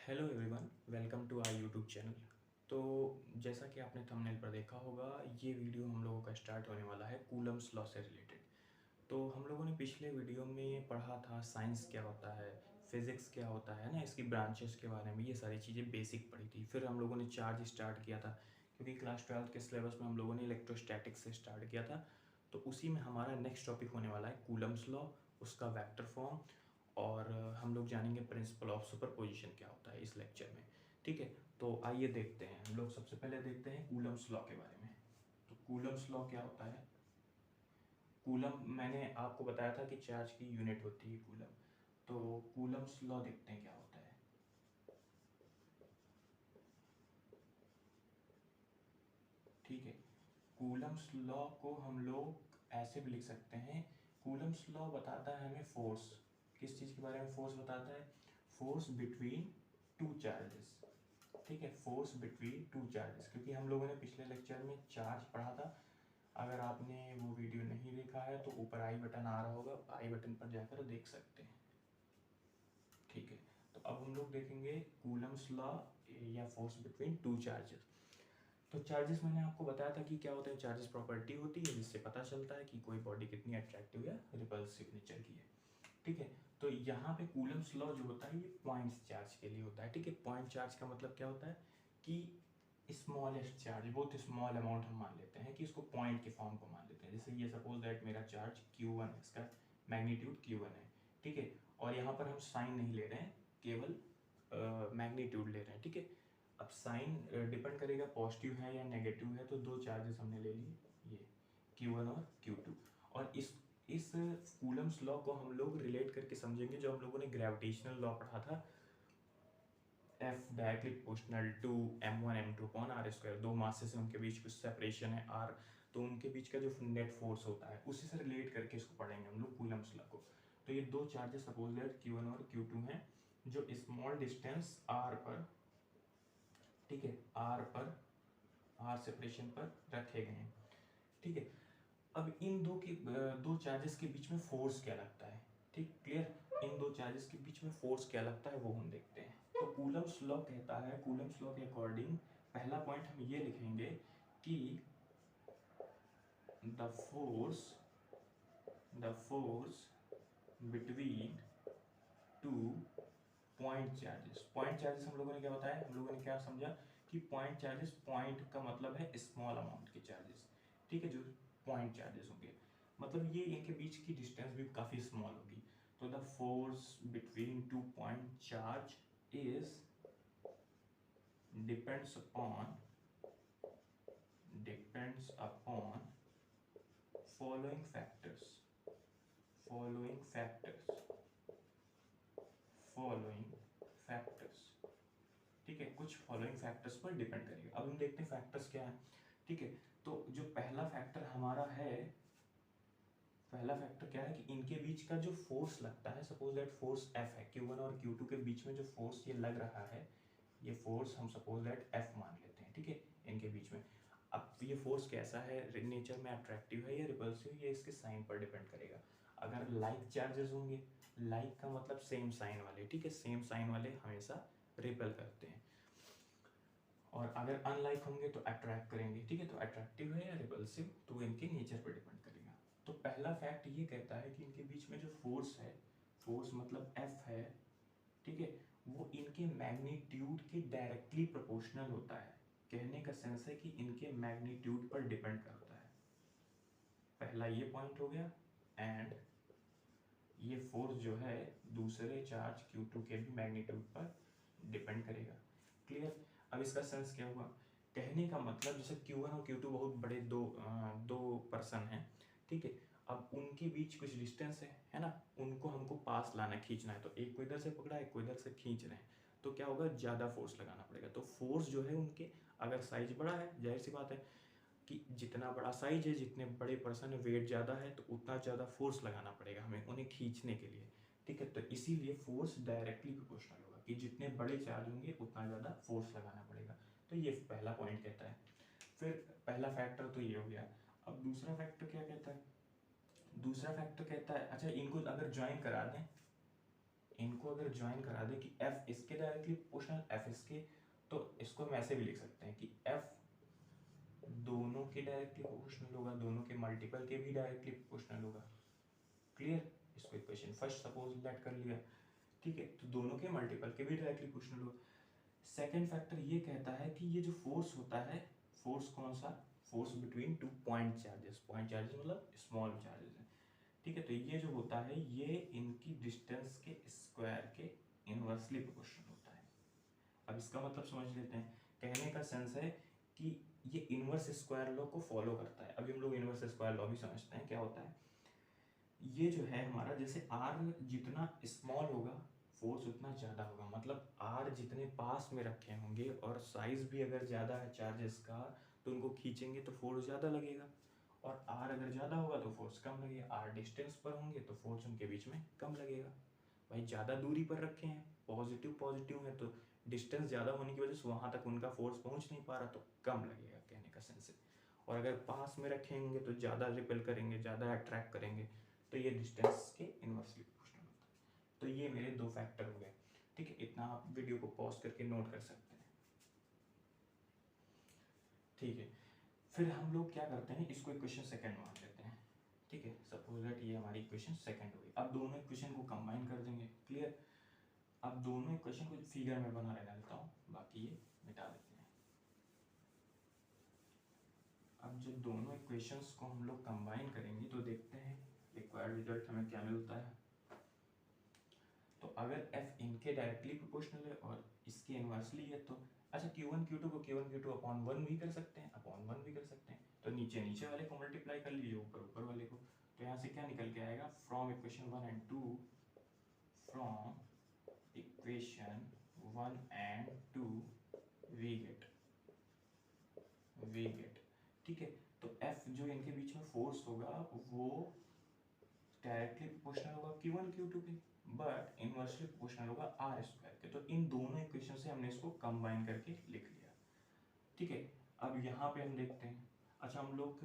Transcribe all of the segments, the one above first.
Hello everyone, welcome to our YouTube channel. तो जैसा कि आपने थंबनेल पर देखा होगा, ये वीडियो हम लोगों का स्टार्ट होने वाला है कूलम्स लॉ से रिलेटेड। तो हम लोगों ने पिछले वीडियो में पढ़ा था साइंस क्या होता है, फिज़िक्स क्या होता है ना, इसकी ब्रांचेस के बारे में, ये सारी चीज़ें बेसिक पढ़ी थी। फिर हम लोगों ने चार्ज स्टार्ट किया था, क्योंकि क्लास 12 के सिलेबस में हम लोगों ने इलेक्ट्रोस्टैटिक्स से स्टार्ट किया था। तो उसी में हमारा नेक्स्ट टॉपिक होने वाला है कूलम्स लॉ, उसका वेक्टर फॉर्म, और हम लोग जानेंगे प्रिंसिपल ऑफ सुपरपोजिशन क्या होता है इस लेक्चर में। ठीक है, तो आइए देखते हैं। हम लोग सबसे पहले देखते हैं कूलम्स लॉ के बारे में। तो कूलम्स लॉ क्या होता है? कूलम, मैंने आपको बताया था कि चार्ज की यूनिट होती है कूलम। तो कूलम्स लॉ देखते हैं क्या होता है। ठीक है, कूलम्स लॉ को हम लोग ऐसे भी लिख सकते हैं। कूलम्स लॉ बताता है हमें फोर्स। किस चीज़ के बारे में फोर्स बताता है? Force between two charges. ठीक है, फोर्स बिटवीन टू चार्जेस, क्योंकि हम लोगों ने पिछले लेक्चर में चार्ज पढ़ा था। अगर आपने वो वीडियो नहीं देखा है तो ऊपर आई बटन आ रहा होगा, आई बटन पर जाकर देख सकते हैं। ठीक है, तो अब हम लोग देखेंगे कूलम्स लॉ या फोर्स बिटवीन टू चार्जेस। तो चार्जेस मैंने आपको बताया था कि क्या होता है। चार्जेस प्रॉपर्टी होती है जिससे पता चलता है कि कोई बॉडी कितनी अट्रैक्टिव या रिपल्सिव नेचर की है। ठीक है, तो यहाँ पे कूलम्स लॉ जो होता है ये पॉइंट्स चार्ज के लिए होता है। ठीक है, पॉइंट चार्ज का मतलब क्या होता है कि स्मॉलेस्ट चार्ज, बहुत स्मॉल अमाउंट हम मान लेते हैं कि इसको पॉइंट के फॉर्म को मान लेते हैं। जैसे ये सपोज दैट मेरा चार्ज Q1 है, इसका मैग्नीट्यूड Q1 है। ठीक है, और यहाँ पर हम साइन नहीं ले रहे हैं, केवल मैग्नीट्यूड ले रहे हैं। ठीक है, अब साइन डिपेंड करेगा पॉजिटिव है या नेगेटिव है। तो दो चार्जेस हमने ले लिए, ये Q1 और Q2। और इस कूलम्स लॉ को हम लोग रिलेट करके समझेंगे जो हम लोगों ने ग्रेविटेशनल लॉ पढ़ा था, F directly proportional to m1 m2 upon r square. दो मासेस हैं, उनके बीच कुछ सेपरेशन है r, तो उनके बीच का जो नेट फोर्स होता है उसी से रिलेट करके इसको पढ़ेंगे हम लोग कूलम्स लॉ को। तो ये दो चार्जेस सपोज दैट Q1 और Q2 हैं जो स्मॉल डिस्टेंस r पर, ठीक है, r पर, r सेपरेशन पर रखे गए हैं। ठीक है, अब इन दो चार्जेस के बीच में फोर्स क्या लगता है। ठीक, क्लियर? इन दो चार्जेस के बीच में फोर्स क्या लगता है वो हम देखते हैं। तो कूलम्स लॉ कहता है, कूलम्स लॉ के अकॉर्डिंग पहला पॉइंट हम ये लिखेंगे कि the force between two point charges. Point charges हम लोगों ने क्या बताया, हम लोगों ने क्या समझा कि पॉइंट चार्जेस, पॉइंट का मतलब है स्मॉल अमाउंट के चार्जेस। ठीक है, जो पॉइंट चार्जेस होंगे मतलब ये इनके बीच की डिस्टेंस भी काफ़ी स्मॉल होगी। तो the force between two point charge is depends upon following factors, following factors, following factors. ठीक है, कुछ फॉलोइंग फैक्टर्स पर डिपेंड करेगा। अब हम देखते हैं फैक्टर्स क्या है। ठीक है, तो जो पहला फैक्टर हमारा है, पहला फैक्टर क्या है कि इनके बीच का जो फोर्स लगता है, सपोज दैट फोर्स F है, Q1 और Q2 के बीच में जो फोर्स ये लग रहा है, ये फोर्स हम सपोज दैट F मान लेते हैं। ठीक है, इनके बीच में अब ये फोर्स कैसा है, नेचर में अट्रैक्टिव है या रिपल्सिव, ये इसके साइन पर डिपेंड करेगा। अगर लाइक चार्जेस होंगे, लाइक का मतलब सेम साइन वाले, ठीक है, सेम साइन वाले हमेशा रिपेल करते हैं। और अगर अनलाइक होंगे तो अट्रैक्ट करेंगे। ठीक है, तो अट्रैक्टिव है या रिपल्सिव तो इनके नेचर पर डिपेंड करेगा। तो पहला फैक्ट ये कहता है कि इनके बीच में जो फोर्स है, फोर्स मतलब F है, ठीक है, वो इनके मैग्नीट्यूड के डायरेक्टली प्रोपोर्शनल होता है। कहने का सेंस है कि इनके मैग्नीट्यूड पर डिपेंड करता है। पहला ये पॉइंट हो गया। एंड ये फोर्स जो है दूसरे चार्ज Q2 के भी मैग्नीट्यूड पर डिपेंड करेगा। क्लियर? अब इसका सेंस क्या हुआ, कहने का मतलब जैसे Q1 और Q2 बहुत बड़े दो पर्सन हैं। ठीक है, अब उनके बीच कुछ डिस्टेंस है ना, उनको हमको पास लाना, खींचना है। तो एक को इधर से पकड़ा है, एक को इधर से खींच रहे हैं, तो क्या होगा, ज़्यादा फोर्स लगाना पड़ेगा। तो फोर्स जो है उनके, अगर साइज बड़ा है, जाहिर सी बात है कि जितना बड़ा साइज है, जितने बड़े पर्सन है, वेट ज़्यादा है, तो उतना ज़्यादा फोर्स लगाना पड़ेगा हमें उन्हें खींचने के लिए। ठीक है, तो इसीलिए फोर्स डायरेक्टली प्रोपोर्शनल होगा कि जितने बड़े चार्ज होंगे उतना ज़्यादा फोर्स लगाना पड़ेगा। तो ये पहला पॉइंट कहता है। फिर पहला फैक्टर तो ये हो गया। अब दूसरा फैक्टर क्या कहता है, दूसरा फैक्टर कहता है, अच्छा इनको अगर ज्वाइन करा दें, इनको अगर ज्वाइन करा दे कि F इसके डायरेक्टली प्रोपोर्शनल F इसके, तो इसको हम ऐसे भी लिख सकते हैं कि F दोनों के डायरेक्टली प्रोपोर्शनल होगा, दोनों के मल्टीपल के भी डायरेक्टली प्रोपोर्शनल होगा। क्लियर? इसको इक्वेशन फर्स्ट सपोज लेट कर लिया, ठीक है, तो दोनों के मल्टीपल के भी डायरेक्टली प्रोपोर्शनल होगा। सेकंड फैक्टर ये कहता है कि ये जो फोर्स होता है, फोर्स कौन सा, force between two point charges, point charges मतलब स्मॉल चार्जेस है, ठीक है, तो ये जो होता है ये इनकी डिस्टेंस के स्क्वायर के इनवर्सली प्रोपोर्शनल होता है। अब इसका मतलब समझ लेते हैं, कहने का सेंस है कि ये इनवर्स स्क्वायर लॉ को फॉलो करता है। अभी हम लोग इनवर्स स्क्वायर लॉ भी समझते हैं क्या होता है। ये जो है हमारा, जैसे r जितना स्मॉल होगा फोर्स उतना ज़्यादा होगा, मतलब r जितने पास में रखे होंगे और साइज भी अगर ज़्यादा है चार्जेस का, तो उनको खींचेंगे तो फोर्स ज़्यादा लगेगा, और r अगर ज़्यादा होगा तो फोर्स कम लगेगा। r डिस्टेंस पर होंगे तो फोर्स उनके बीच में कम लगेगा। भाई ज़्यादा दूरी पर रखे हैं, पॉजिटिव पॉजिटिव है, तो डिस्टेंस ज़्यादा होने की वजह से वहाँ तक उनका फोर्स पहुँच नहीं पा रहा, तो कम लगेगा, कहने का सेंस है। और अगर पास में रखेंगे तो ज़्यादा रिपेल करेंगे, ज़्यादा अट्रैक्ट करेंगे, तो ये डिस्टेंस के इनवर्सली प्रोपोर्शनल होता है। तो ये मेरे दो फैक्टर हो गए, ठीक है, इतना आप वीडियो को पॉज करके नोट कर सकते हैं, ठीक है। फिर हम लोग क्या करते हैं, इसको इक्वेशन सेकंड मान लेते हैं, ठीक है, सपोज दैट ये हमारी इक्वेशन सेकंड हो गई। अब दोनों इक्वेशन को कंबाइन कर देंगे, क्लियर। अब दोनों इक्वेशन को फिगर में बना लेता हूँ, बाकी ये मिटा देते हैं। अब जब दोनों इक्वेशंस को हम लोग कंबाइन करेंगे तो देखते हैं रिक्वायर्ड रिजल्ट हमें क्या मिलता है। तो अगर f इनके डायरेक्टली प्रोपोर्शनल है और इसके इनवर्सली है, तो अच्छा Q1 Q2 को Q1 Q2 अपॉन 1 भी कर सकते हैं, अपॉन 1 भी कर सकते हैं, तो नीचे नीचे वाले को मल्टीप्लाई कर लीजिए, ऊपर ऊपर वाले को। तो यहाँ से क्या निकल के आएगा, from equation 1 and 2, from equation 1 and 2 we get, ठीक है। तो F जो इनके बीच में फोर्स होगा वो डायरेक्टली प्रोपोर्शनल होगा Q1 Q2 के, बट इनवर्सली प्रोपोर्शनल होगा r स्क्वायर के। तो इन दोनों इक्वेशन से हमने इसको कंबाइन करके लिख लिया, ठीक है। अब यहाँ पे हम देखते हैं, अच्छा हम लोग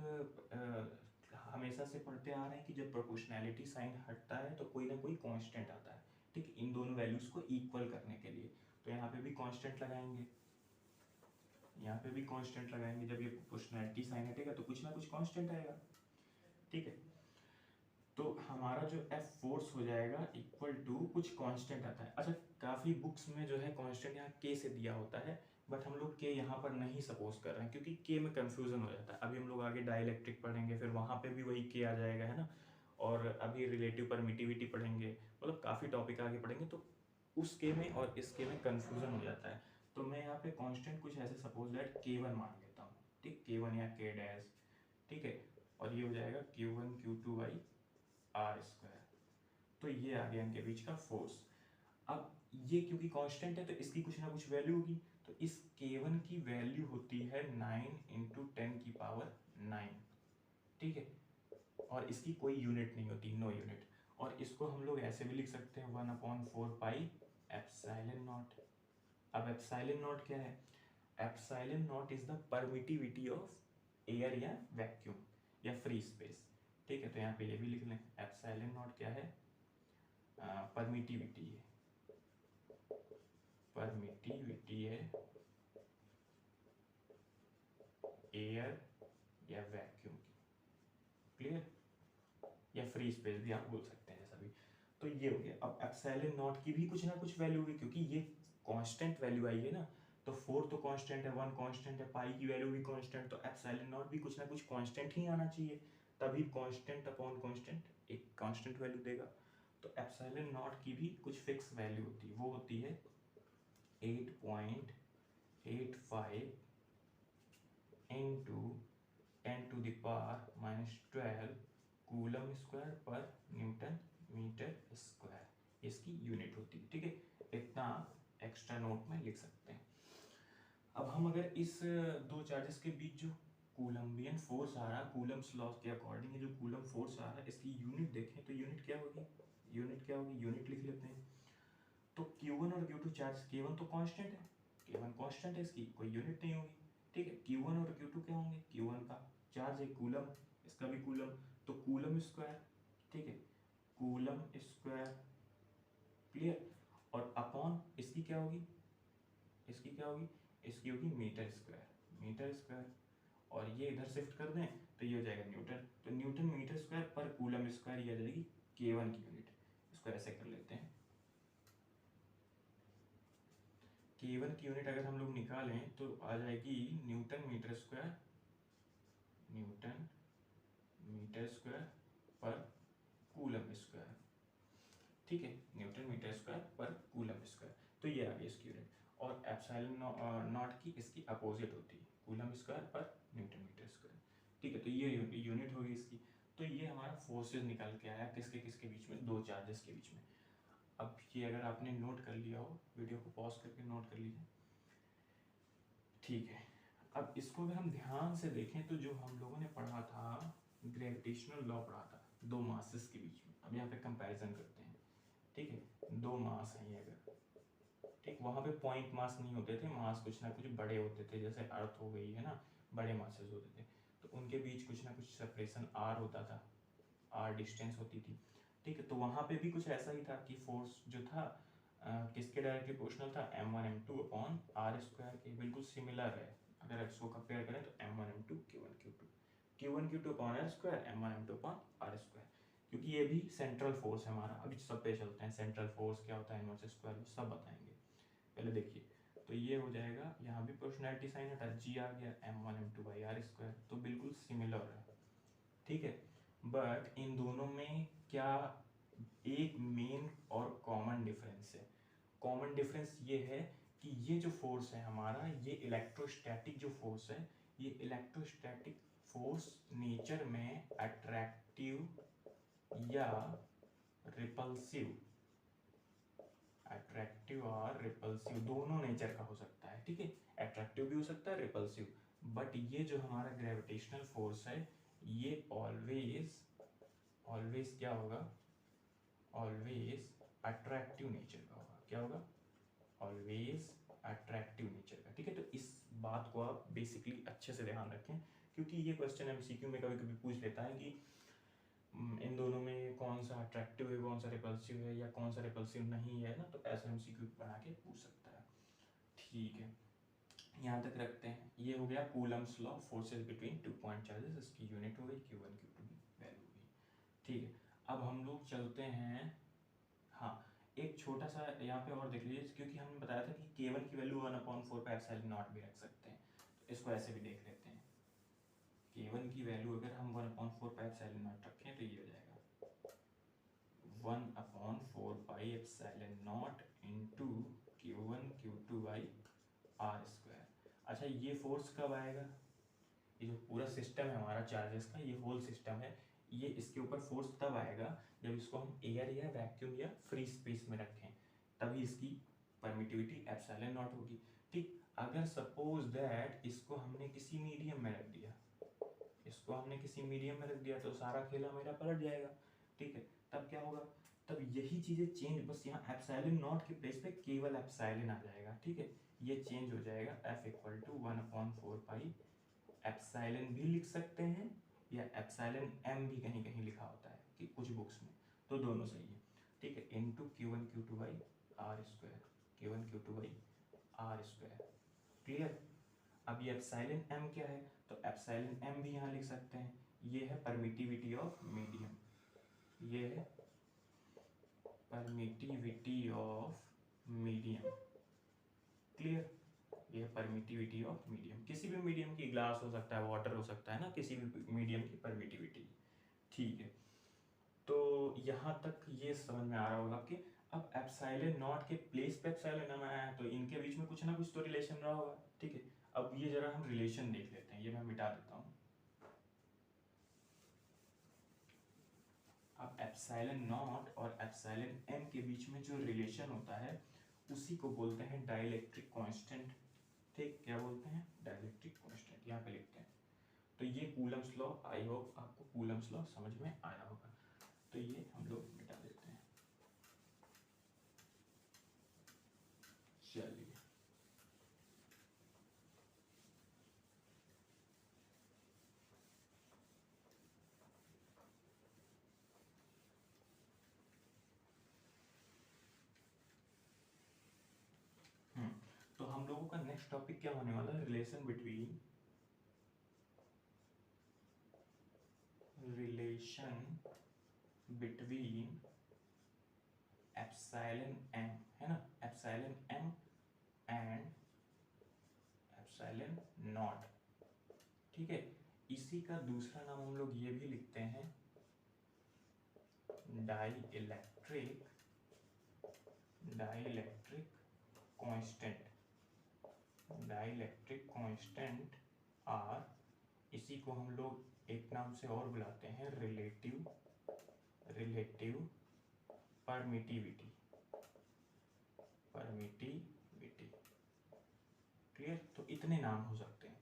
हमेशा से पढ़ते आ रहे हैं कि जब प्रोपोर्शनैलिटी साइन हटता है तो कोई ना कोई कांस्टेंट आता है, ठीक है, इन दोनों वैल्यूज को इक्वल करने के लिए। तो यहाँ पे भी कांस्टेंट लगाएंगे, यहाँ पे भी कांस्टेंट लगाएंगे, जब ये प्रोपोर्शनैलिटी साइन हटेगा तो कुछ ना कुछ कांस्टेंट आएगा, ठीक है। तो हमारा जो F फोर्स हो जाएगा इक्वल टू कुछ कांस्टेंट आता है। अच्छा काफ़ी बुक्स में जो है कांस्टेंट यहाँ K से दिया होता है, बट हम लोग K यहाँ पर नहीं सपोज कर रहे हैं क्योंकि K में कंफ्यूजन हो जाता है। अभी हम लोग आगे डाइलेक्ट्रिक पढ़ेंगे, फिर वहाँ पे भी वही K आ जाएगा, है ना, और अभी रिलेटिव परमिटिविटी पढ़ेंगे, मतलब काफ़ी टॉपिक आगे पढ़ेंगे, तो उस K में और इस K में कन्फ्यूजन हो जाता है। तो मैं यहाँ पे कॉन्स्टेंट कुछ ऐसे सपोज दैट K1 मान लेता हूँ, ठीक, K1 या K डैश, ठीक है, और ये हो जाएगा Q1 Q2 by R square. तो ये आ गया इनके बीच का फोर्स। अब ये क्योंकि कांस्टेंट है तो इसकी कुछ ना कुछ वैल्यू होगी, तो इस K1 की वैल्यू होती है 9 इंटू 10 की पावर 9, ठीक है, और इसकी कोई यूनिट नहीं होती, नो यूनिट। और इसको हम लोग ऐसे भी लिख सकते हैं 1/4 पाई एप्सिलॉन नॉट। अब एप्सिलॉन नॉट क्या है, epsilon not is the permittivity of air या वैक्यूम या फ्री स्पेस, ठीक है। तो यहाँ पे ये भी लिख लें, एप्सिलॉन नॉट क्या है, परमिटिविटी है, परमिटिविटी है एयर या वैक्यूम की, क्लियर, या फ्री स्पेस भी आप बोल सकते हैं जैसा भी। तो ये हो गया। अब एप्सिलॉन नॉट की भी कुछ ना कुछ वैल्यू होगी क्योंकि ये कांस्टेंट वैल्यू आई है ना, तो 4 तो कांस्टेंट है, 1 कांस्टेंट है, पाई की वैल्यू भी कांस्टेंट, तो एप्सिलॉन नॉट भी कुछ ना कुछ कांस्टेंट ही आना चाहिए, तभी कांस्टेंट अपॉन कांस्टेंट एक कांस्टेंट वैल्यू देगा। तो एप्सिलॉन नॉट की भी कुछ फिक्स वैल्यू होती है, वो होती है 8.85 इंटू 10⁻⁻12 कूलम स्क्वायर पर न्यूटन मीटर स्क्वायर, इसकी यूनिट होती है, ठीक है। इतना एक्स्ट्रा नोट में लिख सकते हैं। अब हम अगर इस दो चार्जेस के बीच जो कूलम्बियन फोर्स आ रहा है, कूलम्स लॉ के अकॉर्डिंग जो कूलम फोर्स आ रहा है, इसकी यूनिट देखें तो यूनिट क्या होगी, यूनिट क्या होगी, यूनिट लिख लेते हैं। तो Q1 और Q2 चार्ज, K1 तो कांस्टेंट है, K1 कांस्टेंट है, इसकी कोई यूनिट नहीं होगी, ठीक है। Q1 और Q2 क्या होंगे, Q1 का चार्ज है कूलम, इसका भी कूलम, तो कूलम स्क्वायर, ठीक है, कूलम स्क्वायर, क्लियर। और अपॉन इसकी क्या होगी, इसकी क्या होगी, इसकी होगी मीटर स्क्वायर, मीटर स्क्वायर, और ये इधर शिफ्ट कर दें तो ये हो जाएगा न्यूटन, तो न्यूटन मीटर स्क्वायर पर कूलम स्क्वायर ये आ जाएगी K1 की यूनिट। इसको ऐसे कर लेते हैं, K1 की यूनिट अगर हम लोग निकालें तो आ जाएगी newton metre square, newton metre square पर कूलम स्क्वायर, ठीक है, न्यूटन मीटर स्क्वायर पर कूलम स्क्वायर, तो ये आ गई इसकी यूनिट। और एप्सिलॉन नॉट की इसकी अपोजिट होती है कूलम स्क्वायर पर न्यूटन मीटर स्क्वायर, ठीक है, तो ये यूनिट होगी इसकी। तो ये हमारा फोर्सेस निकल के आया किसके किसके बीच में, दो चार्जेस के बीच में। अब ये अगर आपने नोट कर लिया हो, वीडियो को पॉज करके नोट कर लीजिए, ठीक है। अब इसको अगर हम ध्यान से देखें तो जो हम लोगों ने पढ़ा था ग्रेविटेशनल लॉ पढ़ा था दो मासेस के बीच में, अब यहाँ पे कंपैरिजन करते हैं, ठीक है, दो मास हैं ये अगर, ठीक, वहाँ पे पॉइंट मास नहीं होते थे, मास कुछ ना कुछ बड़े होते थे, जैसे अर्थ हो गई है ना, बड़े मासेस होते थे, तो उनके बीच कुछ ना कुछ सेपरेशन आर होता था, आर डिस्टेंस होती थी, ठीक है। तो वहाँ पे भी कुछ ऐसा ही था कि फोर्स जो था किसके डायरेक्टली प्रोपोर्शनल था, m1 m2 upon R square के, बिल्कुल सिमिलर है। अगर इसको कंपेयर करें तो m1 m2 q1 q2 q1 q2 upon R square m1 m2 upon R square, क्योंकि ये भी सेंट्रल फोर्स है हमारा। अभी सब पे चलते हैं, सेंट्रल फोर्स क्या होता है, इनवर्स स्क्वायर, वो सब बताएंगे। पहले देखिए, तो ये हो जाएगा, यहाँ भी प्रोपोर्शनैलिटी साइन हटा, जी आ गया m1 m2 by R square, तो बिल्कुल सिमिलर है, ठीक है। बट इन दोनों में क्या एक मेन और कॉमन डिफरेंस है, कॉमन डिफरेंस ये है कि ये जो फोर्स है हमारा, ये इलेक्ट्रोस्टैटिक जो फोर्स है, ये इलेक्ट्रोस्टैटिक फोर्स नेचर में अट्रैक्टिव या रिपल्सिव, अट्रैक्टिव और रिपल्सिव दोनों नेचर का हो सकता है, ठीक है, अट्रैक्टिव भी हो सकता है, रिपल्सिव। बट ये जो हमारा ग्रेविटेशनल फोर्स है, ये ऑलवेज ऑलवेज क्या होगा, ऑलवेज अट्रैक्टिव नेचर का होगा, क्या होगा, ऑलवेज अट्रैक्टिव नेचर का, ठीक है। तो इस बात को आप बेसिकली अच्छे से ध्यान रखें, क्योंकि ये क्वेश्चन एमसीक्यू में कभी कभी पूछ लेता है कि इन दोनों में कौन सा अट्रैक्टिव है, कौन सा रिपल्सिव है, या कौन सा रिपल्सिव नहीं है ना, तो ऐसा एमसीक्यू बना के पूछ सकता है, ठीक है। यहाँ तक रखते हैं, ये हो गया Coulomb's law, forces between two point charges, इसकी यूनिट हो गई Q1 Q2 की वैल्यू हो गई, ठीक है। अब हम लोग चलते हैं, हाँ, एक छोटा सा यहाँ पे और देख लीजिए, क्योंकि हमने बताया था कि K1 की वैल्यू 1/4 पे एप्सिलॉन नॉट भी रख सकते हैं, तो इसको ऐसे भी देख लेते हैं। K1 की वैल्यू अगर हम 1/4 पे एप्सिलॉन नॉट रखें तो ये हो जाएगा 1/4 pi epsilon naught into Q1 Q2 by R square. अच्छा, ये फोर्स कब आएगा, ये जो पूरा सिस्टम है हमारा चार्जेस का, ये होल सिस्टम है, ये इसके ऊपर फोर्स तब आएगा जब इसको हम एयर या वैक्यूम या फ्री स्पेस में रखें, तभी इसकी परमिटिविटी एप्सिलॉन नॉट होगी, ठीक। अगर सपोज दैट इसको हमने किसी मीडियम में रख दिया, इसको हमने किसी मीडियम में रख दिया, तो सारा खेला मेरा पलट जाएगा, ठीक है। तब क्या होगा, तब यही चीजें चेंज, बस यहाँ एप्सिलॉन नॉट के प्लेस पे केवल एप्सिलॉन आ जाएगा, ठीक है, ये चेंज हो जाएगा, F = 1/4 पाई एप्सिलॉन भी लिख सकते हैं, या एप्सिलॉन m भी कहीं कहीं लिखा होता है कि कुछ बुक्स में, तो दोनों सही है, ठीक है, into Q1 Q2 by R square, Q1 Q2 by R square, clear. अब ये एप्सिलॉन m क्या है, तो एप्सिलॉन m भी यहाँ लिख सकते हैं, ये है परमिटिविटी ऑफ मीडियम, ये है परमिटिविटी ऑफ मीडियम, क्लियर, ये परमिटिविटी ऑफ मीडियम, किसी भी मीडियम की, ग्लास हो सकता है, वाटर हो सकता है ना, किसी भी मीडियम की परमिटिविटी, ठीक है। तो यहाँ तक ये समझ में आ रहा होगा आपके। अब एप्सिलॉन नॉट के प्लेस पे एप्सिलॉन m आया है, तो इनके बीच में कुछ ना कुछ तो रिलेशन रहा होगा, ठीक है। अब ये जरा हम रिलेशन देख लेते हैं, ये मैं मिटा देता हूँ। अब एप्सिलॉन नॉट और एप्सिलॉन m के बीच में जो रिलेशन होता है, उसी को बोलते हैं डाइलेक्ट्रिक कांस्टेंट, ठीक, क्या बोलते हैं, डाइलेक्ट्रिक कांस्टेंट, यहाँ पे लिखते हैं। तो ये कूलम्स लॉ, आई होप आपको कूलम्स लॉ समझ में आया होगा, तो ये हम लोग मिटा देते हैं, चलिए। का नेक्स्ट टॉपिक क्या होने वाला है, रिलेशन बिटवीन एप्सिलॉन एम, है ना, epsilon M and epsilon naught. ठीक है, इसी का दूसरा नाम हम लोग ये भी लिखते हैं डाइलेक्ट्रिक कांस्टेंट आर। इसी को हम लोग एक नाम से और बुलाते हैं रिलेटिव परमिटिविटी। क्लियर? तो इतने नाम हो सकते हैं।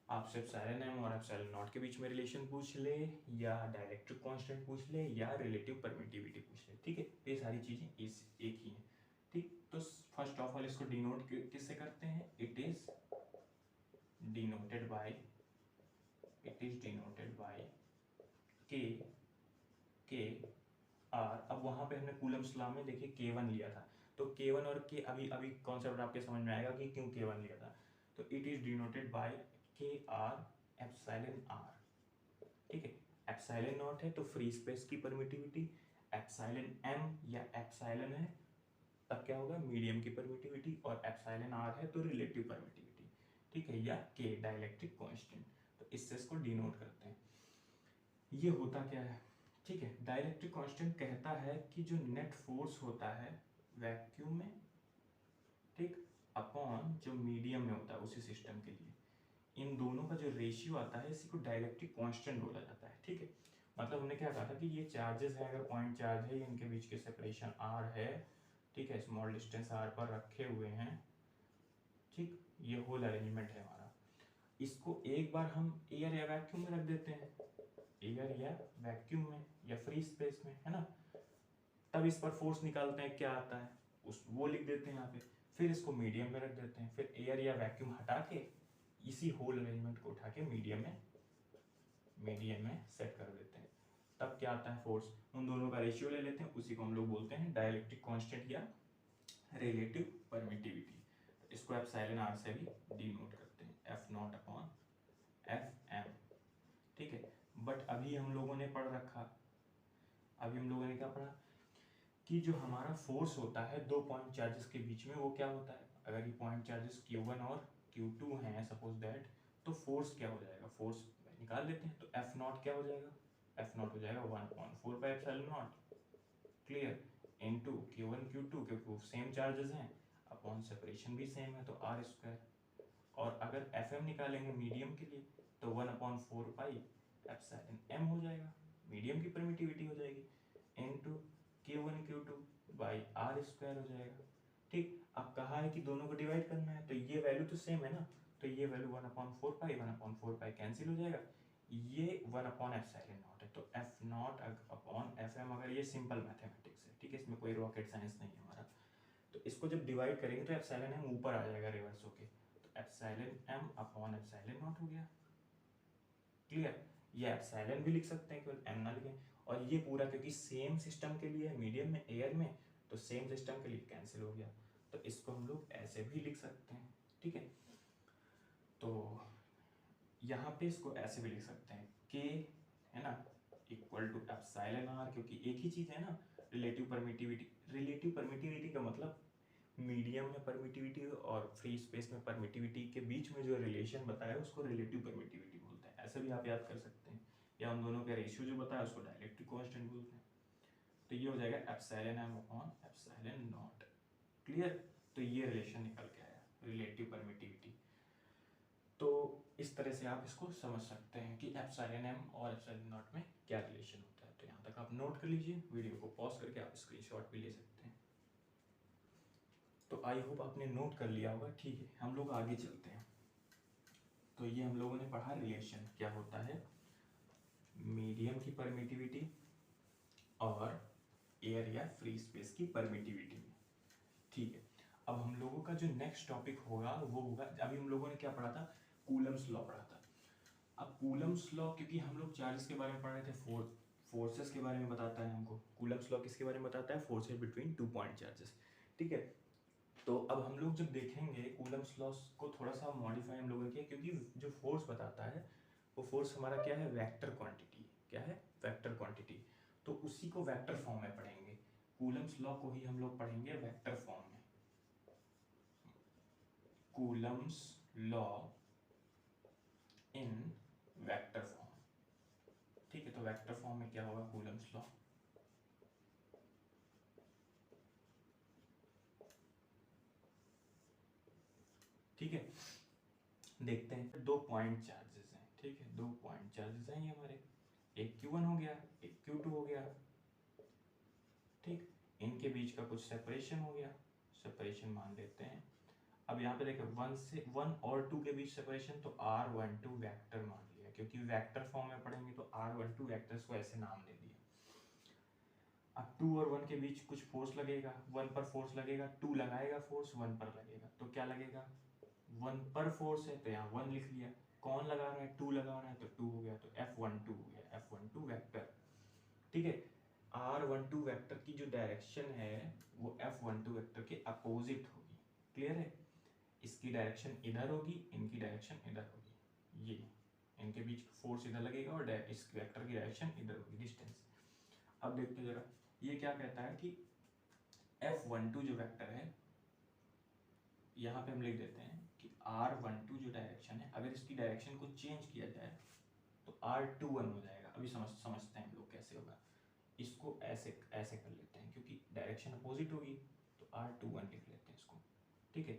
आपसे एप्सिलॉन एम और एप्सिलॉन नॉट के बीच में रिलेशन पूछ ले, या डाइलेक्ट्रिक कांस्टेंट पूछ ले, या रिलेटिव परमिटिविटी पूछ ले। ठीक है, ये सारी चीजें एक ही हैं। ठीक, तो फर्स्ट ऑफ ऑल इसको डिनोट किससे करते हैं, इट इज डिनोटेड बाय के आर। अब वहां पे हमने कूलम्स लॉ में देखिए K1 लिया था, तो K1 और K अभी कॉन्सेप्ट आपके समझ में आएगा कि क्यों K1 लिया था। तो इट इज डिनोटेड बाय के आर एप्सिलॉन आर। ठीक है, एप्सिलॉन नॉट है तो फ्री स्पेस की परमिटिविटी, एप्सिलॉन एम या एप्सिलॉन है तब क्या होगा, मीडियम की परमिटिविटी, और एप्सिलॉन आर है तो रिलेटिव परमिटिविटी। ठीक है, या के डाइलेक्ट्रिक कांस्टेंट। तो इससे इसको डिनोट करते हैं। ये होता क्या है, ठीक है, डाइलेक्ट्रिक कांस्टेंट कहता है कि जो नेट फोर्स होता है वैक्यूम में, ठीक, अपॉन जो मीडियम में होता है उसी सिस्टम के लिए, इन दोनों का जो रेशियो आता है इसी को डाइलेक्ट्रिक कांस्टेंट बोला जाता है। ठीक है, मतलब हमने क्या कहा था कि ये चार्जेस है, अगर पॉइंट चार्ज है, इनके बीच के सेपरेशन r है, ठीक है, स्मॉल डिस्टेंस r पर रखे हुए हैं। ठीक, ये होल अरेंजमेंट है हमारा। इसको एक बार हम एयर या वैक्यूम में रख देते हैं, एयर या वैक्यूम में या फ्री स्पेस में, है ना, तब इस पर फोर्स निकालते हैं, क्या आता है उस वो लिख देते हैं यहाँ पे। फिर इसको मीडियम में रख देते हैं, फिर एयर या वैक्यूम हटा के इसी होल अरेंजमेंट को उठा के मीडियम में सेट कर देते हैं, तब क्या आता है फोर्स। उन दोनों का रेशियो ले लेते हैं, उसी को हम लोग बोलते हैं डाइलेक्ट्रिक कांस्टेंट या रिलेटिव परमिटिविटी। तो इसको एप्सिलॉन आर से भी डिनोट करते हैं, F naught upon F M. ठीक है, बट अभी हम लोगों ने क्या पढ़ा कि जो हमारा फोर्स होता है दो पॉइंट चार्जेस के बीच में, वो क्या होता है, अगर ये पॉइंट चार्जेस Q1 और Q2 हैं सपोज दैट, तो फोर्स क्या हो जाएगा, फोर्स निकाल लेते हैं। तो एफ नॉट क्या हो जाएगा, एफ नॉट हो जाएगा 1/4 by epsilon naught, clear, into Q1 Q2, क्योंकि वो सेम चार्जेस हैं, अपॉन सेपरेशन भी सेम है तो r स्क्वायर। और अगर एफ एम निकालेंगे मीडियम के लिए तो 1/4 पाई एप्सिलॉन एम हो जाएगा, मीडियम की परमिटिविटी हो जाएगी, into Q1 Q2 by R square हो जाएगा। ठीक, अब कहा है कि दोनों को डिवाइड करना है, तो ये वैल्यू तो सेम है ना, तो ये वैल्यू 1/4 पाई कैंसिल हो जाएगा, ये 1/एप्सिलॉन नॉट है। तो F naught upon F M, अगर ये सिंपल मैथमेटिक्स है, ठीक है, इसमें कोई रॉकेट साइंस नहीं है हमारा, तो इसको जब डिवाइड करेंगे तो एप्सिलॉन एम ऊपर आ जाएगा रिवर्स होके, तो epsilon M upon epsilon naught हो गया। क्लियर, ये एप्सिलॉन भी लिख सकते हैं, केवल एम ना लिखें। और ये पूरा क्योंकि सेम सिस्टम के लिए मीडियम में एयर में, तो सेम सिस्टम के लिए कैंसिल हो गया, तो इसको हम लोग ऐसे भी लिख सकते हैं। ठीक है, तो यहाँ पे इसको ऐसे भी लिख सकते हैं, के, है ना, इक्वल टू एप्सिलॉन आर, क्योंकि एक ही चीज है ना, रिलेटिव परमिटिविटी का मतलब मीडियम में परमिटिविटी और फ्री स्पेस में परमिटिविटी के बीच में जो रिलेशन बताया उसको रिलेटिव परमिटिविटी बोलते हैं, ऐसे भी आप याद कर सकते हैं। या उन दोनों का रेशियो जो बताया उसको डाइलेक्ट्रिक कांस्टेंट बोलते हैं। तो ये हो जाएगा epsilon M upon epsilon naught. Clear, तो ये रिलेशन निकल के आया, रिलेटिव परमिटिविटी। तो इस तरह से आप इसको समझ सकते हैं कि एप्सिलॉन एम और एप्सिलॉन नॉट में क्या रिलेशन होता है। तो यहाँ तक आप नोट कर लीजिए, वीडियो को पॉज करके आप स्क्रीनशॉट भी ले सकते हैं। तो आई होप आपने नोट कर लिया होगा। ठीक है, हम लोग आगे चलते हैं। तो ये हम लोगों ने पढ़ा रिलेशन क्या होता है मीडियम की परमिटिविटी और एयर या फ्री स्पेस की परमिटिविटी में। ठीक है, अब हम लोगों का जो नेक्स्ट टॉपिक होगा वो होगा, अभी हम लोगों ने क्या पढ़ा था, कूलम्स लॉ पढ़ा था। अब कूलम्स लॉ, क्योंकि हम लोग चार्जेस के बारे में पढ़ रहे थे, फोर्सेस के बारे में बताता है हमको। कूलम्स लॉ किसके बारे में बताता है, फोर्सेस बिटवीन 2 पॉइंट चार्जेस। ठीक है, तो अब हम लोग जब देखेंगे कूलम्स लॉ को थोड़ा सा मॉडिफाई हम लोगों ने किया, क्योंकि जो फोर्स बताता है वो फोर्स हमारा क्या है, वेक्टर क्वांटिटी। क्या है, वेक्टर क्वांटिटी। तो उसी को वेक्टर फॉर्म में पढ़ेंगे, कूलम्स लॉ को ही हम लोग पढ़ेंगे वेक्टर फॉर्म में। Coulomb's law in vector form. ठीक है, तो वेक्टर फॉर्म में क्या होगा, कूलम्स लॉ। ठीक है, देखते हैं। दो पॉइंट चार्जेस हैं, ठीक है, दो पॉइंट चार्जेस हैं ये हमारे, एक Q1 हो गया, एक Q2 हो गया। ठीक, इनके बीच का कुछ सेपरेशन हो गया, सेपरेशन मान लेते हैं। अब यहाँ पे देखो 1 और 2 के बीच सेपरेशन, तो R12 वेक्टर मान लिया, क्योंकि वेक्टर फॉर्म में पढ़ेंगे तो R12 वेक्टर्स को ऐसे नाम दे दिया। अब 2 और 1 के बीच कुछ फोर्स लगेगा, 1 पर फोर्स लगेगा, 2 लगाएगा फोर्स, 1 पर लगेगा, तो क्या लगेगा, 1 पर फोर्स है तो यहाँ 1 लिख लिया। कौन लगा रहा है, 2 लगा रहा है, तो 2 हो गया, तो F12 हो गया, F12 वेक्टर। ठीक है, R12 वेक्टर की जो डायरेक्शन है वो F12 वेक्टर के अपोजिट होगी। क्लियर है, इसकी डायरेक्शन इधर होगी, इनकी डायरेक्शन इधर होगी, ये इनके बीच फोर्स इधर लगेगा और इस वेक्टर की डायरेक्शन इधर होगी, डिस्टेंस। अब देखते जरा, ये क्या कहता है कि F12 जो वेक्टर है, यहाँ पे हम लिख देते हैं कि R12 जो डायरेक्शन है, अगर इसकी डायरेक्शन को चेंज किया जाए तो R21 हो जाएगा। अभी समझते हैं हम लोग कैसे होगा। इसको ऐसे ऐसे कर लेते हैं, क्योंकि डायरेक्शन अपोजिट होगी, तो R21 लिख लेते हैं इसको। ठीक है,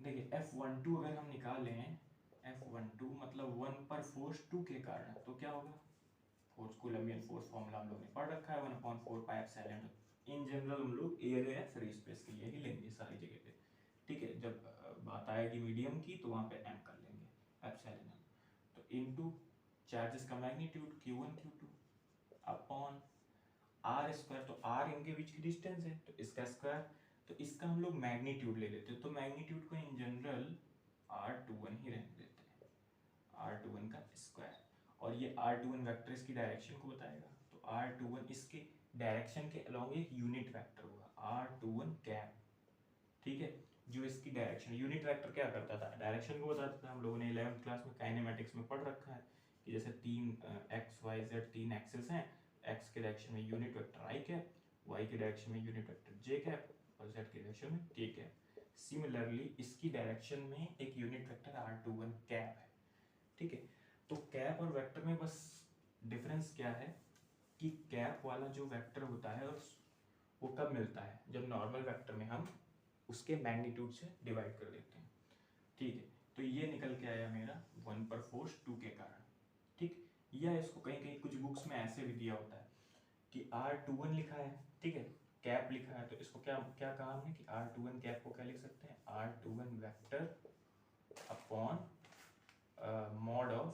देखिए F12 अगर हम निकालें, F12 मतलब 1 पर फोर्स 2 के कारण, तो क्या होगा, फोर्स कूलम्बियन फोर्स फॉर्मूला हम लोगों ने पढ़ रखा है, 1/4 पाई एप्सिलॉन। इन जनरल हम लोग एयर या फ्री स्पेस के लिए ही लेंगे सारी जगह पे। ठीक है, जब बात आएगी मीडियम की तो वहाँ पे m कर लेंगे, एप्सिलॉन। तो इनटू चार्जेस का magnitude Q1 Q2 upon R square, तो R इनके बीच की डिस्टेंस है तो इसका स्क्वायर, तो इसका हम लोग मैग्नीट्यूड ले लेते हैं, तो मैग्नीट्यूड को इन जनरल R21 ही रहने देते हैं, R21 का स्क्वायर। और ये R21 वेक्टर इसकी डायरेक्शन को बताएगा, तो R21 इसके डायरेक्शन के अलोंग एक यूनिट वेक्टर होगा, R21 कैप। ठीक है, जो इसकी डायरेक्शन, यूनिट वेक्टर क्या करता था, डायरेक्शन को बताता था। हम लोगों ने 11th क्लास में काइनेमेटिक्स में पढ़ रखा है कि जैसे तीन एक्स वाई जेड तीन एक्सेस हैं, एक्स के डायरेक्शन में यूनिट वेक्टर आई कैप, वाई के डायरेक्शन में यूनिट वेक्टर जे कैप और जेड के डायरेक्शन में टी कैप। सिमिलरली इसकी डायरेक्शन में एक यूनिट वेक्टर R21 कैप है। ठीक है, तो कैप और वेक्टर में बस डिफरेंस क्या है कि कैप वाला जो वेक्टर होता है वो कब मिलता है, जब नॉर्मल वेक्टर में हम उसके मैग्नीट्यूड से डिवाइड कर देते हैं। ठीक है, तो ये निकल के आया मेरा 1 पर फोर्स 2 के कारण। ठीक, या इसको कहीं कहीं कुछ बुक्स में ऐसे भी दिया होता है कि R21 लिखा है, ठीक है, कैप लिखा है, तो इसको क्या क्या कहा हमने कि R21 कैप को क्या लिख सकते हैं, R21 vector upon mod of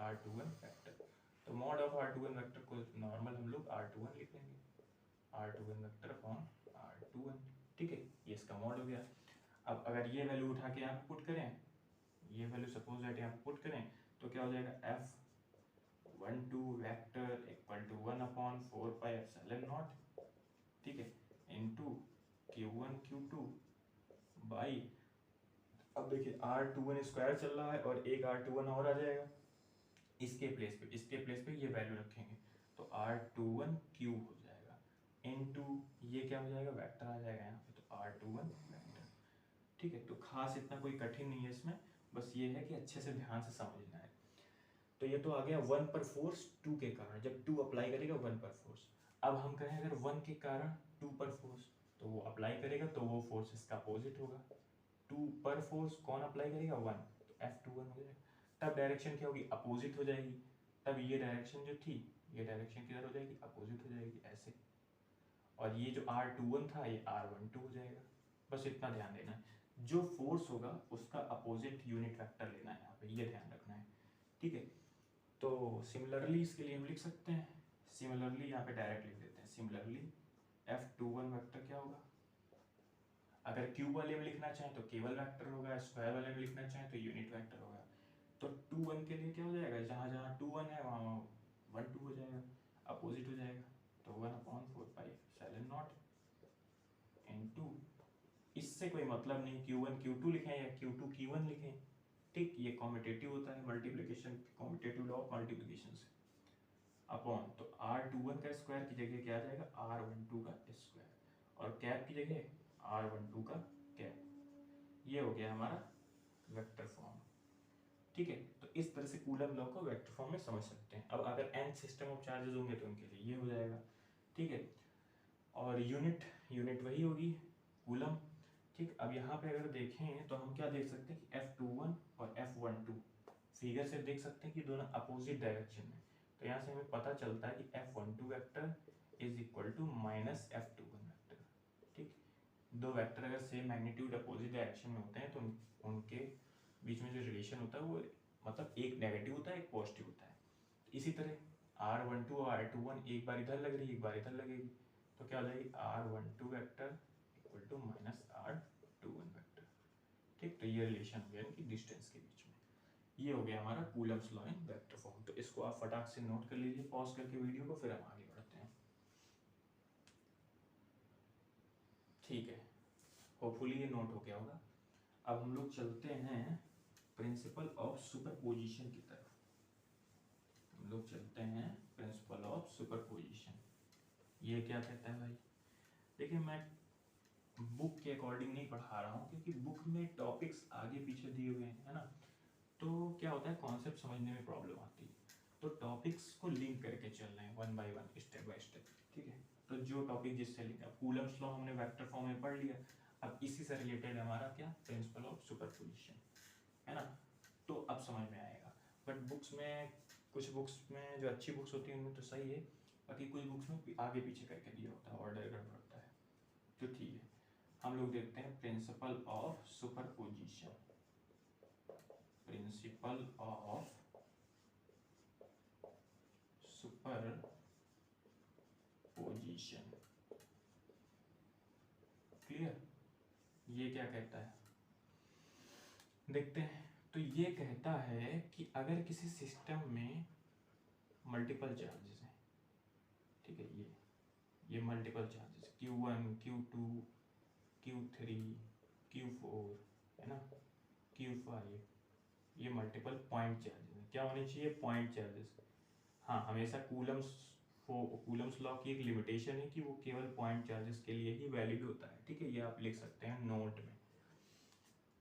R21 vector. तो मॉड ऑफ R21 वेक्टर को नॉर्मल हम लोग R21 लिख लेंगे, R21 वेक्टर अपॉन R21। ठीक है, ये इसका मॉड हो गया। अब अगर ये वैल्यू उठा के यहाँ पे पुट करें, ये वैल्यू सपोज दैट यहाँ पे पुट करें, तो क्या हो जाएगा, F12 vector equal to 1/4 pi epsilon naught, ठीक है, इनटू Q1 Q2 बाई, अब देखिए R21 स्क्वायर चल रहा है और एक R21 और आ जाएगा इसके प्लेस पे ये वैल्यू रखेंगे, तो R21 क्यूब हो जाएगा, इनटू ये क्या हो जाएगा, वेक्टर आ जाएगा यहाँ पे, तो R21 वेक्टर। ठीक है, तो खास इतना कोई कठिन नहीं है इसमें, बस ये है कि अच्छे से ध्यान से समझना है। तो ये तो आ गया 1 पर फोर्स 2 के कारण, जब 2 अप्लाई करेगा 1 पर फोर्स। अब हम कहें अगर 1 के कारण 2 पर फोर्स, तो वो अप्लाई करेगा तो वो फोर्स इसका अपोजिट होगा। 2 पर फोर्स कौन अप्लाई करेगा, 1, तो F21 हो जाएगा। तब डायरेक्शन क्या होगी, अपोजिट हो जाएगी, तब ये डायरेक्शन जो थी, ये डायरेक्शन किधर हो जाएगी, अपोजिट हो जाएगी ऐसे, और ये जो R21 था ये R12 हो जाएगा। बस इतना ध्यान देना है, जो फोर्स होगा उसका अपोजिट यूनिट वेक्टर लेना है यहाँ पे, ये ध्यान रखना है। ठीक है, तो सिमिलरली इसके लिए हम लिख सकते हैं, सिमिलरली यहाँ पे डायरेक्ट लिख देते हैं, सिमिलरली F21 वेक्टर क्या होगा, अगर क्यूब वाले में लिखना चाहें तो केवल वेक्टर होगा, स्क्वायर वाले में लिखना चाहें तो यूनिट वेक्टर होगा। तो 2 1 के लिए क्या हो जाएगा, जहाँ जहाँ 2 1 है वहाँ 1 2 हो जाएगा, अपोजिट हो जाएगा, तो 1/4 पाई एप्सिलॉन नॉट इनटू इससे कोई मतलब नहीं Q1 Q2 लिखें या Q2 Q1 लिखें, ठीक, ये कॉम्यूटेटिव होता है multiplication, commutative law of multiplication से। अपॉन तो R21 का स्क्वायर की जगह क्या आ जाएगा, R12 का स्क्वायर, और कैप की जगह R12 का कैप। ये हो गया हमारा वेक्टर फॉर्म, ठीक है। तो इस तरह से कूलम लॉ को वेक्टर फॉर्म में समझ सकते हैं। अब अगर n सिस्टम ऑफ चार्जेस होंगे तो उनके लिए ये हो जाएगा, ठीक है। और यूनिट वही होगी कूलम, ठीक। अब यहाँ पे अगर देखें तो हम क्या देख सकते हैं कि F21 और F12 फिगर से देख सकते हैं कि दोनों अपोजिट डायरेक्शन में। तो यहाँ से हमें पता चलता है कि F12 vector is equal to minus F21 vector, ठीक। दो वेक्टर अगर सेम मैग्नीट्यूड अपोजिट डायरेक्शन में होते हैं तो उनके बीच में जो रिलेशन होता है वो मतलब एक नेगेटिव होता है एक पॉजिटिव होता है। इसी तरह R12 और R21 एक बार इधर लग रही है एक बार इधर लगेगी, तो क्या हो जाएगी R12 vector equal to minus R21 vector, ठीक। तो ये रिलेशन हो गया इनकी डिस्टेंस के बीच में। ये हो गया हमारा Coulomb's law in vector form. तो इसको आप फटाक से नोट कर लीजिए पॉज करके वीडियो को, फिर हम आगे बढ़ते हैं, ठीक है। होपफुली ये नोट हो गया होगा। अब हम लोग चलते हैं प्रिंसिपल ऑफ सुपरपोजिशन की तरफ। हम लोग चलते हैं प्रिंसिपल ऑफ सुपरपोजिशन। ये क्या कहता है भाई, देखिए मैं बुक के अकॉर्डिंग नहीं पढ़ा रहा हूँ क्योंकि बुक में टॉपिक्स आगे पीछे दिए हुए हैं, है ना। तो क्या होता है कॉन्सेप्ट समझने में प्रॉब्लम आती है, तो टॉपिक्स को लिंक करके चल रहे हैं one by one step by step, ठीक है। तो जो टॉपिक जिससे लिंक है, कूलम्स लॉ हमने वेक्टर फॉर्म में पढ़ लिया, अब इसी से रिलेटेड हमारा क्या प्रिंसिपल ऑफ सुपरपोजिशन, है ना। तो अब समझ में आएगा। बट बुक्स में कुछ बुक्स में जो अच्छी बुक्स होती हैं उनमें तो सही है, बाकी कुछ बुक्स में आगे पीछे करके दिया होता है, ऑर्डर गड़बड़ होता है, तो ठीक है। हम लोग देखते हैं principle of superposition. Principle of superposition, clear. ये क्या कहता है देखते हैं। तो ये कहता है कि अगर किसी सिस्टम में मल्टीपल चार्जेस हैं, ठीक है, ये multiple charges Q1 Q2 Q3 Q4 है ना, Q5, ये मल्टीपल पॉइंट चार्जेस हैं। क्या होने चाहिए, पॉइंट चार्जेस। हाँ, हमेशा कूलम्स लॉ की एक लिमिटेशन है कि वो केवल पॉइंट चार्जेस के लिए ही वैलिड होता है, ठीक है। ये आप लिख सकते हैं नोट में,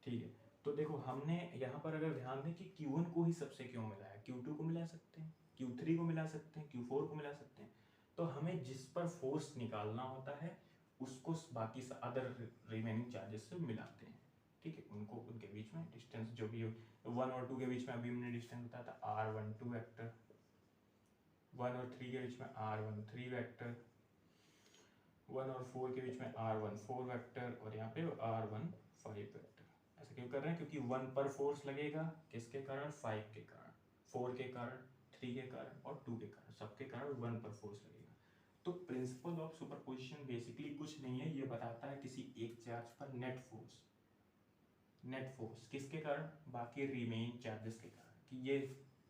ठीक है। तो देखो हमने यहाँ पर अगर ध्यान दें कि Q1 को ही सबसे क्यों मिला है, Q2 को मिला सकते हैं, Q3 को मिला सकते हैं, Q4 को मिला सकते हैं। तो हमें जिस पर फोर्स निकालना होता है उसको बाकी अदर रिमेनिंग चार्जेस से मिलाते हैं, ठीक है। उनको उनके बीच में डिस्टेंस जो भी 1 और 2 के बीच में अभी हमने डिस्टेंस बताया था R12 वेक्टर, 1 और 3 के बीच में R13 वेक्टर, 1 और 4 के बीच में R14 वेक्टर, और यहाँ पे R15 वेक्टर। ऐसा क्यों कर रहे हैं, क्योंकि 1 पर फोर्स लगेगा किसके कारण, 5 के कारण, 4 के कारण, 3 के कारण और 2 के कारण, सबके कारण 1 पर फोर्स लगेगा। तो प्रिंसिपल ऑफ सुपरपोजिशन बेसिकली कुछ नहीं है, ये बताता है किसी एक चार्ज पर नेट फोर्स किसके कारण, बाकी रिमेनिंग चार्जेस के कारण, कि ये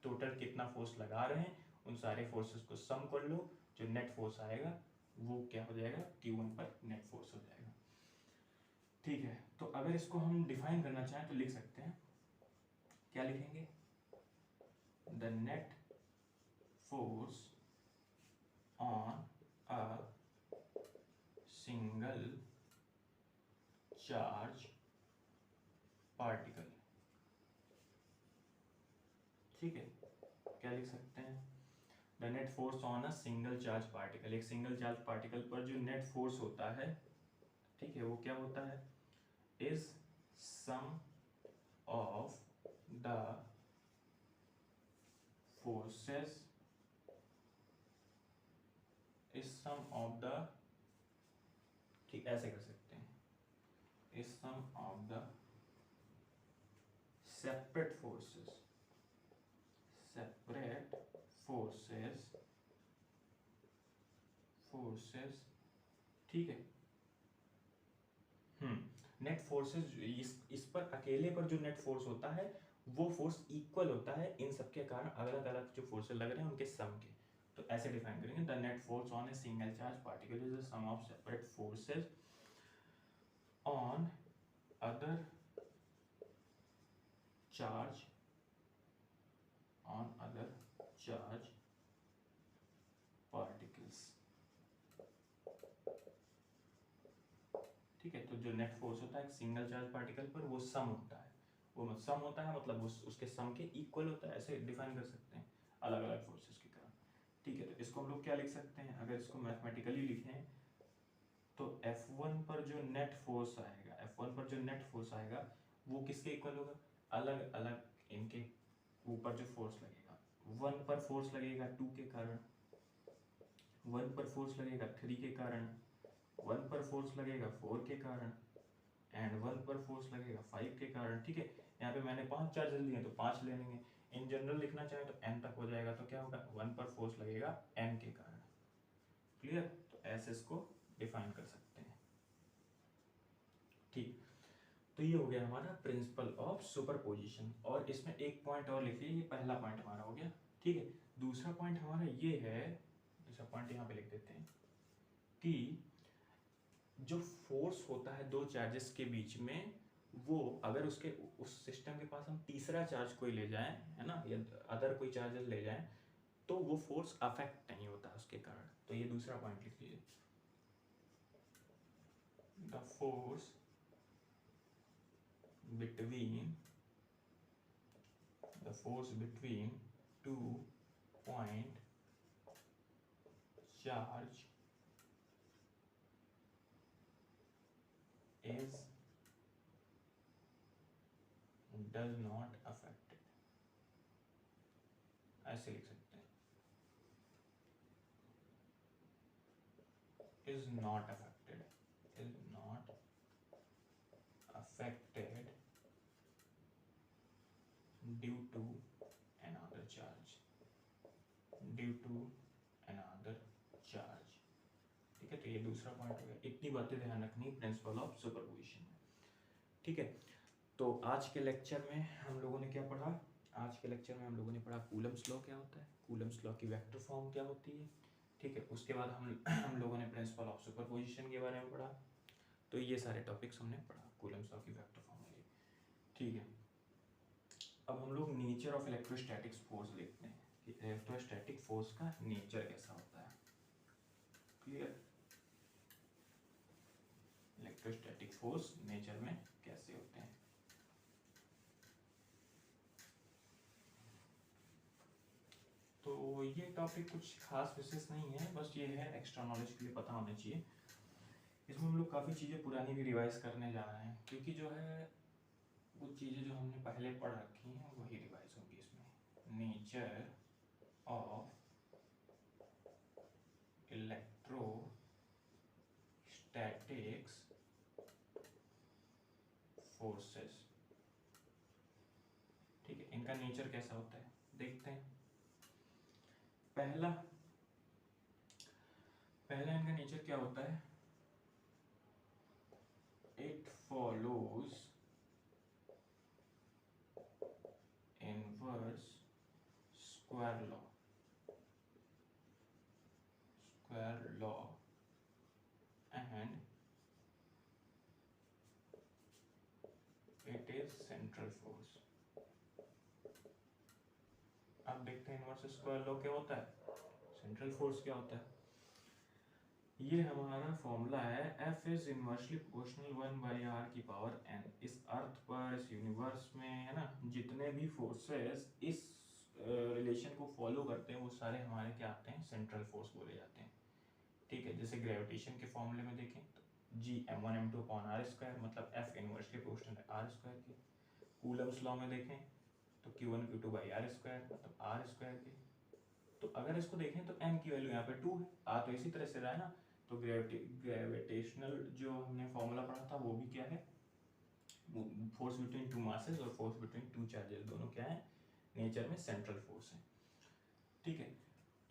टोटल कितना फोर्स लगा रहे हैं, उन सारे फोर्सेस को सम कर लो, जो नेट फोर्स आएगा वो क्या हो जाएगा, Q1 पर नेट फोर्स हो जाएगा, ठीक है। तो अगर इसको हम डिफाइन करना चाहें तो लिख सकते हैं, क्या लिखेंगे, the net force on a single charge particle, ठीक है। क्या लिख सकते हैं, the net force on a single charge particle, एक सिंगल चार्ज पार्टिकल पर जो नेट फोर्स होता है, ठीक है, वो क्या होता है, is sum of the forces, is sum of the, ठीक, ऐसे कर सकते हैं, is sum of the separate forces ठीक है। नेट फोर्सेस, इस पर अकेले पर जो नेट फोर्स होता है वो फोर्स इक्वल होता है इन सबके कारण अलग अलग जो फोर्सेस लग रहे हैं उनके सम के। तो ऐसे डिफाइन करेंगे, the net force on a single charge particle is the sum of separate forces on other charge on other charge particles. ठीक है, तो जो नेट फोर्स होता है एक सिंगल चार्ज पार्टिकल पर वो सम होता है, वो सम होता है मतलब उसके सम के इक्वल होता है, ऐसे डिफाइन कर सकते हैं अलग अलग फोर्सेस के कारण। ठीक है, तो इसको हम लोग क्या लिख सकते हैं, अगर इसको मैथमेटिकली लिखें तो F1 पर जो नेट फोर्स आएगा, F1 पर जो नेट फोर्स आएगा वो किसके इक्वल होगा, अलग अलग इनके ऊपर जो फोर्स लगेगा, 1 पर फोर्स लगेगा 2 के कारण, 1 पर फोर्स लगेगा 3 के कारण, 1 पर फोर्स लगेगा 4 के कारण एंड 1 पर फोर्स लगेगा 5 के कारण। ठीक है, यहाँ पे मैंने 5 चार्जेस लिए तो 5 ले लेंगे, इन जनरल लिखना चाहे तो n तक हो जाएगा, तो क्या होगा 1 पर फोर्स लगेगा n के कारण। क्लियर, तो ऐसे इसको डिफाइन कर सकते हैं। ठीक, तो ये हो गया हमारा प्रिंसिपल ऑफ सुपरपोजिशन, और इसमें एक पॉइंट और लिख लीजिए, ये पहला पॉइंट हमारा हो गया। ठीक है, दूसरा पॉइंट हमारा ये है, दूसरा पॉइंट यहाँ पे लिख देते हैं कि जो फोर्स होता है दो चार्जेस के बीच में, वो अगर उसके उस सिस्टम के पास हम तीसरा चार्ज कोई ले जाएं, है ना, या अदर कोई चार्जेस ले जाएं, तो वो फोर्स अफेक्ट नहीं होता उसके कारण। तो ये दूसरा पॉइंट लिख लीजिए, the force between 2 point charge does not affect it, ऐसे लिख सकते हैं, is not affected due to another charge, ठीक है, तो ये दूसरा पॉइंट हो गया। इतनी बातें ध्यान रखनी प्रिंसिपल ऑफ सुपरपोजिशन में। ठीक है, तो आज के लेक्चर में हम लोगों ने क्या पढ़ा, आज के लेक्चर में हम लोगों ने पढ़ा कूलम्स लॉ क्या होता है, कूलम्स लॉ की वेक्टर फॉर्म क्या होती है। ठीक है, उसके बाद हम लोगों ने प्रिंसिपल ऑफ सुपरपोजिशन के बारे में पढ़ा। तो ये सारे टॉपिक्स हमने पढ़ा कूलम्स लॉ की वेक्टर फॉर्म में। ठीक है, अब हम लोग नेचर ऑफ इलेक्ट्रोस्टैटिक फोर्स देखते हैं कि इलेक्ट्रोस्टैटिक फोर्स का नेचर कैसा होता है। क्लियर, इलेक्ट्रोस्टैटिक फोर्स नेचर में कैसे होते हैं। तो ये टॉपिक कुछ खास विशेष नहीं है, बस ये है एक्स्ट्रा नॉलेज के लिए पता होना चाहिए। इसमें हम लोग काफ़ी चीज़ें पुरानी भी रिवाइज करने जा रहे हैं, क्योंकि जो है वो चीज़ें जो हमने पहले पढ़ रखी हैं वही रिवाइज होगी इसमें। नेचर ऑफ इलेक्ट्रोस्टैटिक्स फोर्सेस, ठीक है, इनका नेचर कैसा होता है देखते हैं। पहला इनका नेचर क्या होता है, it follows inverse square law and it is central force. अब देखते हैं इनवर्स स्क्वायर लॉ क्या होता है, सेंट्रल फोर्स क्या होता है। ये हमारा फॉर्मूला है, F is inversely proportional 1/r⁴n। इस अर्थ पर, इस यूनिवर्स में, है ना, जितने भी फोर्सेस इस रिलेशन को फॉलो करते हैं वो सारे हमारे क्या आते हैं, सेंट्रल फोर्स बोले जाते हैं। ठीक है, जैसे ग्रेविटेशन के फॉर्मूले में देखें तो G m1m2/r², मतलब F इनवर्सली प्रोपोर्शनल है r² के। कूलम्स लॉ में देखें तो Q1Q2/r², मतलब r² के। तो अगर इसको देखें तो n की वैल्यू यहाँ पे 2 है, आ तो इसी तरह से रहा है ना। तो ग्रेविटेशनल जो हमने फॉर्मूला पढ़ा था वो भी क्या है, फोर्स बिटवीन टू मासेस और फोर्स बिटवीन टू चार्जेस, दोनों क्या है, नेचर में सेंट्रल फोर्स है। ठीक है,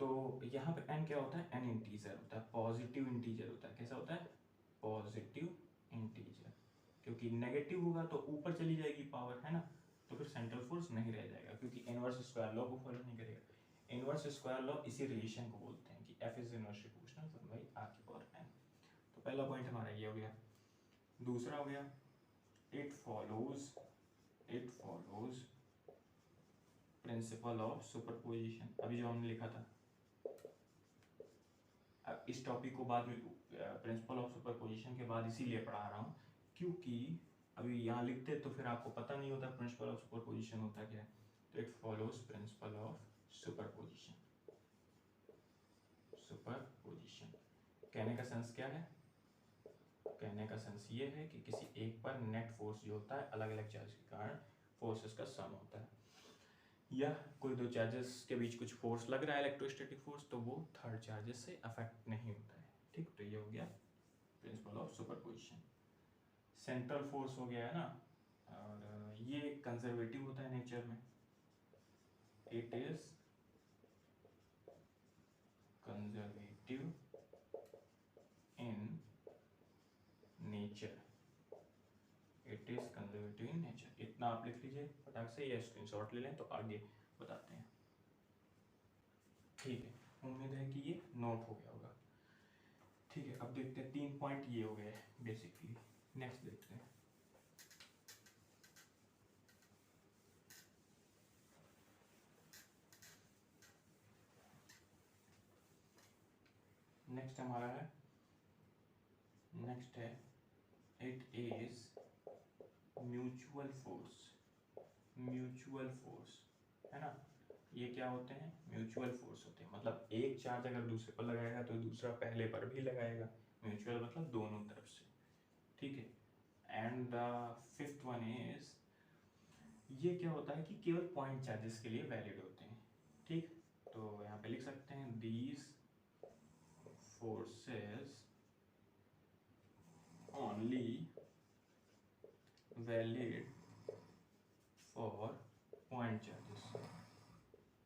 तो यहाँ पे n क्या होता है, n इंटीजर होता है, पॉजिटिव इंटीजर होता है। कैसा होता है, पॉजिटिव इंटीजर, क्योंकि नेगेटिव होगा तो ऊपर चली जाएगी पावर, है ना, तो फिर सेंट्रल फोर्स नहीं रह जाएगा, क्योंकि इनवर्स स्क्वायर लॉ को फॉलो नहीं करेगा। इनवर्स स्क्वायर लॉ इसी रिलेशन को बोलते हैं कि F is inversely proportional 1/r⁴n। तो पहला पॉइंट हमारा ये हो गया। दूसरा हो गया it follows principle of superposition. अभी जो हमने लिखा था, अब इस टॉपिक को बाद में प्रिंसिपल ऑफ सुपरपोजिशन के बाद इसीलिए पढ़ा रहा हूँ क्योंकि अभी यहाँ लिखते तो फिर आपको पता नहीं होता प्रिंसिपल ऑफ सुपरपोजिशन होता क्या है। तो it follows principle of superposition. कहने का सेंस क्या है? कहने का सेंस ये है कि किसी एक पर नेट फोर्स जो होता है अलग अलग चार्ज के कारण फोर्सेस का सम होता है, या कोई दो चार्जेस के बीच कुछ फोर्स लग रहा है इलेक्ट्रोस्टैटिक फोर्स, तो वो थर्ड चार्जेस से अफेक्ट नहीं होता है। ठीक, तो ये हो गया principle of superposition. Central force हो गया है ना, और ये कंजर्वेटिव होता है नेचर में। It is conservative in nature. It is conservative in nature. इतना आप लिख लीजिए फटाक से, या स्क्रीनशॉट ले लें तो आगे बताते हैं। ठीक है, उम्मीद है कि ये नोट हो गया होगा। ठीक है, अब देखते हैं 3 पॉइंट ये हो गए बेसिकली। नेक्स्ट देखते हैं। नेक्स्ट हमारा है, नेक्स्ट है it is mutual force. Mutual force है ना, ये क्या होते हैं? म्यूचुअल फोर्स होते हैं, मतलब एक चार्ज अगर दूसरे पर लगाएगा तो दूसरा पहले पर भी लगाएगा। म्यूचुअल मतलब दोनों तरफ से। ठीक है, and the fifth one is, ये क्या होता है कि केवल पॉइंट चार्जेस के लिए वैलिड होते हैं। ठीक, तो यहाँ पे लिख सकते हैं these forces only valid for point charges.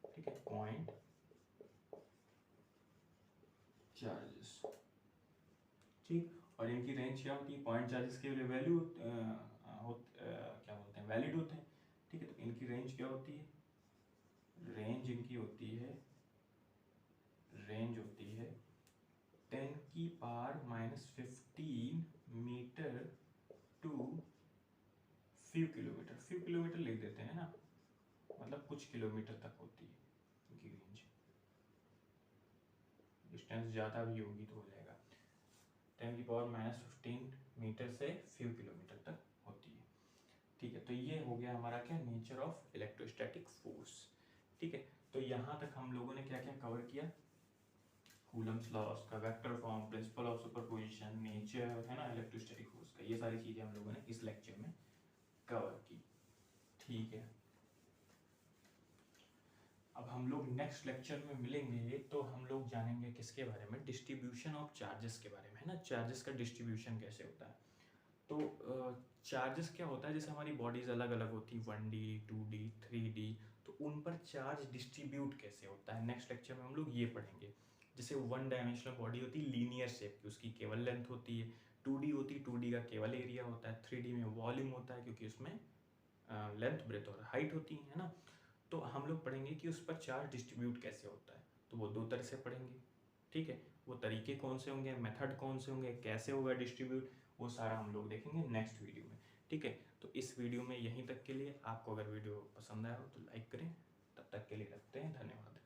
ठीक है, पॉइंट चार्जेस। ठीक, और इनकी रेंज क्या होती है? पॉइंट चार्जेस के लिए वैल्यू क्या बोलते हैं, वैलिड होते हैं। ठीक है, तो इनकी रेंज क्या होती है? रेंज इनकी होती है, रेंज होती है 10 की power -15 metre to few kilometre. Few kilometre लिख देते हैं ना, मतलब कुछ किलोमीटर तक होती है इनकी रेंज। डिस्टेंस ज़्यादा भी होगी तो हो जाएगा। 10 की पावर -15 मीटर से फ्यू किलोमीटर तक होती है। ठीक है, तो ये हो गया हमारा क्या, नेचर ऑफ इलेक्ट्रोस्टैटिक फोर्स। ठीक है, तो यहाँ तक हम लोगों ने क्या क्या कवर किया? कूलम्स लॉ, उसका vector form, principle of superposition, nature है ना इलेक्ट्रोस्टैटिक फोर्स का, ये सारी चीज़ें हम लोगों ने इस लेक्चर में कवर की। ठीक है, अब हम लोग नेक्स्ट लेक्चर में मिलेंगे तो हम लोग जानेंगे किसके बारे में? डिस्ट्रीब्यूशन ऑफ चार्जेस के बारे में, है ना। चार्जेस का डिस्ट्रीब्यूशन कैसे होता है? तो चार्जेस क्या होता है, जैसे हमारी बॉडीज अलग अलग होती है, 1D 2D 3D, तो उन पर चार्ज डिस्ट्रीब्यूट कैसे होता है, नेक्स्ट लेक्चर में हम लोग ये पढ़ेंगे। जैसे 1 डायमेंशनल बॉडी होती है लीनियर शेप की, उसकी केवल लेंथ होती है। 2D होती है, 2D का केवल एरिया होता है। 3D में वॉल्यूम होता है क्योंकि उसमें लेंथ ब्रेथ और हाइट होती है ना। तो हम लोग पढ़ेंगे कि उस पर चार्ज डिस्ट्रीब्यूट कैसे होता है, तो वो 2 तरह से पढ़ेंगे। ठीक है, वो तरीके कौन से होंगे, मेथड कौन से होंगे, कैसे होगा डिस्ट्रीब्यूट, वो सारा हम लोग देखेंगे नेक्स्ट वीडियो में। ठीक है, तो इस वीडियो में यहीं तक के लिए। आपको अगर वीडियो पसंद आया हो तो लाइक करें। तब तक के लिए रखते हैं, धन्यवाद।